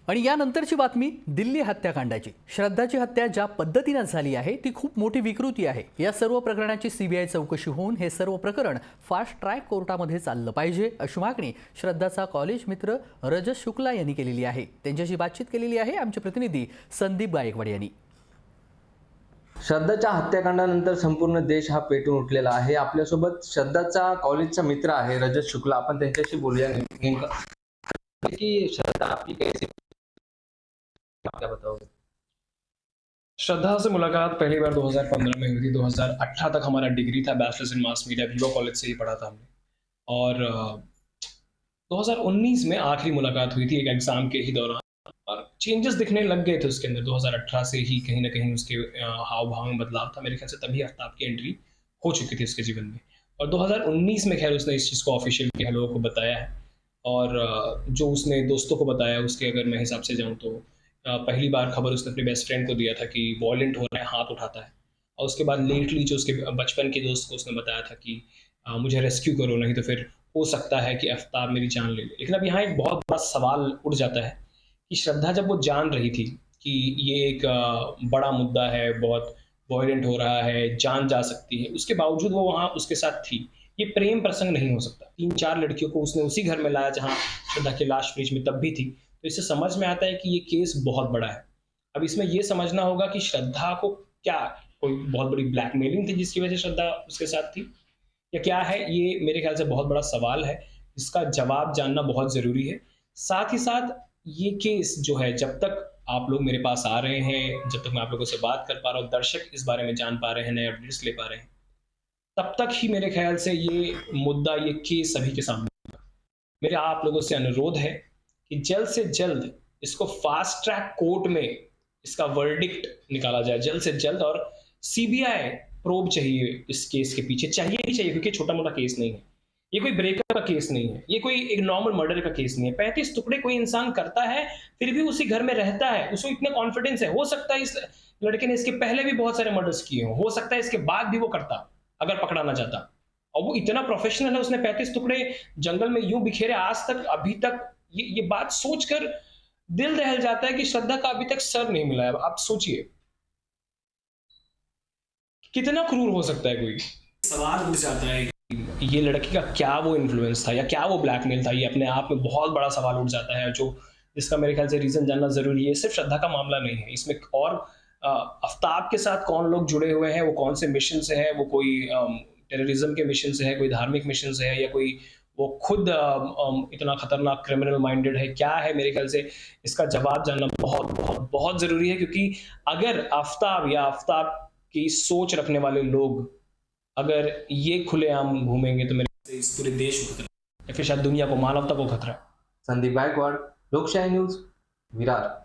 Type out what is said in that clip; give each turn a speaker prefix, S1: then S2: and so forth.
S1: आणि यानंतरची बातमी दिल्ली हत्याकांडाची। श्रद्धाची हत्या ज्या पद्धतीने झाली आहे ती खूप मोठी विकृती आहे। या सर्व प्रकरणाची सीबीआय चौकशी होऊन हे सर्व प्रकरण फास्ट ट्रॅक कोर्टामध्ये चाललं पाहिजे अशी मागणी श्रद्धाचा कॉलेज मित्र रजत शुक्ला यांनी केलेली आहे। त्यांच्याशी बातचीत केलेली आहे आमचे प्रतिनिधी संदीप गायकवाड यांनी।
S2: श्रद्धाच्या हत्याकांडानंतर संपूर्ण देश हा पेटून उठलेला आहे। आपल्यासोबत श्रद्धाचा कॉलेजचा मित्र आहे रजत शुक्ला, आपण त्यांच्याशी बोलूया की श्रद्धा आपकी कैसी, क्या बताओगे?
S3: श्रद्धा से मुलाकात पहली बार 2015 में हुई थी। 2018 तक हमारा डिग्री था, बैचलर्स इन मास मीडिया, विवा कॉलेज से ही पढ़ा था हमने। और 2019 में आखिरी मुलाकात हुई थी एक एग्जाम के ही दौरान, और चेंजेस दिखने लग गए थे उसके अंदर। 2018 से ही कहीं ना कहीं उसके हाव भाव में बदलाव था। मेरे ख्याल से तभी आफ्ताब की एंट्री हो चुकी थी उसके जीवन में। और 2019 में खैर उसने इस चीज़ को ऑफिशियल किया, लोगों को बताया है। और जो उसने दोस्तों को बताया, उसके अगर मैं हिसाब से जाऊँ तो पहली बार खबर उसने अपने बेस्ट फ्रेंड को दिया था कि वॉयलेंट हो रहा है, हाथ उठाता है। और उसके बाद लेटली जो उसके बचपन के दोस्त को उसने बताया था कि मुझे रेस्क्यू करो, नहीं तो फिर हो सकता है कि आफ्ताब मेरी जान ले ले। लेकिन अब यहाँ एक बहुत बड़ा सवाल उठ जाता है कि श्रद्धा जब वो जान रही थी कि ये एक बड़ा मुद्दा है, बहुत वॉयलेंट हो रहा है, जान जा सकती है, उसके बावजूद वो वहाँ उसके साथ थी। ये प्रेम प्रसंग नहीं हो सकता। 3-4 लड़कियों को उसने उसी घर में लाया जहाँ श्रद्धा की लाश फ्रिज में तब भी थी। तो इससे समझ में आता है कि ये केस बहुत बड़ा है। अब इसमें ये समझना होगा कि श्रद्धा को क्या कोई बहुत बड़ी ब्लैकमेलिंग थी जिसकी वजह से श्रद्धा उसके साथ थी, या क्या है, ये मेरे ख्याल से बहुत बड़ा सवाल है। इसका जवाब जानना बहुत ज़रूरी है। साथ ही साथ ये केस जो है, जब तक आप लोग मेरे पास आ रहे हैं, जब तक मैं आप लोगों से बात कर पा रहा हूँ, दर्शक इस बारे में जान पा रहे हैं, नए अपडेट्स ले पा रहे हैं, तब तक ही मेरे ख्याल से ये मुद्दा, ये केस सभी के सामने होगा। मेरा आप लोगों से अनुरोध है कि जल्द से जल्द इसको फास्ट ट्रैक कोर्ट में इसका वर्डिक्ट निकाला जाए, जल्द से जल्द। और सीबीआई प्रोब चाहिए इस केस के पीछे, चाहिए ही चाहिए, क्योंकि छोटा मोटा केस नहीं है। ये कोई ब्रेकअप का केस नहीं है, ये कोई एक नॉर्मल मर्डर का केस नहीं है। 35 टुकड़े कोई इंसान करता है, फिर भी उसी घर में रहता है, उसको इतना कॉन्फिडेंस है। हो सकता है इस लड़के ने इसके पहले भी बहुत सारे मर्डर्स किए हो सकता है इसके बाद भी वो करता अगर पकड़ा ना जाता। और वो इतना प्रोफेशनल है, उसने 35 टुकड़े जंगल में यूं बिखेरे आज तक, अभी तक। ये बात सोचकर दिल दहल जाता है कि श्रद्धा का अभी तक सर नहीं मिला है। आप सोचिए कितना क्रूर हो सकता है कोई। सवाल उठ जाता है कि ये लड़की का क्या वो इन्फ्लुएंस था, या क्या वो ब्लैकमेल था। ये अपने आप में बहुत बड़ा सवाल उठ जाता है, जो जिसका मेरे ख्याल से रीजन जानना जरूरी है। सिर्फ श्रद्धा का मामला नहीं है इसमें, और आफ्ताब के साथ कौन लोग जुड़े हुए हैं, वो कौन से मिशन से है, वो कोई टेररिज्म के मिशन से है, कोई धार्मिक मिशन से है, या कोई वो खुद इतना खतरनाक क्रिमिनल माइंडेड है, क्या है। मेरे ख्याल से इसका जवाब जानना बहुत बहुत बहुत जरूरी है। क्योंकि अगर आफ्ताब या आफ्ताब की सोच रखने वाले लोग अगर ये खुलेआम घूमेंगे तो मेरे इस पूरे देश को खतरा है, या फिर शायद दुनिया को, मानवता को खतरा है।
S2: संदीप गायकवाड, लोकशाही न्यूज, विरार।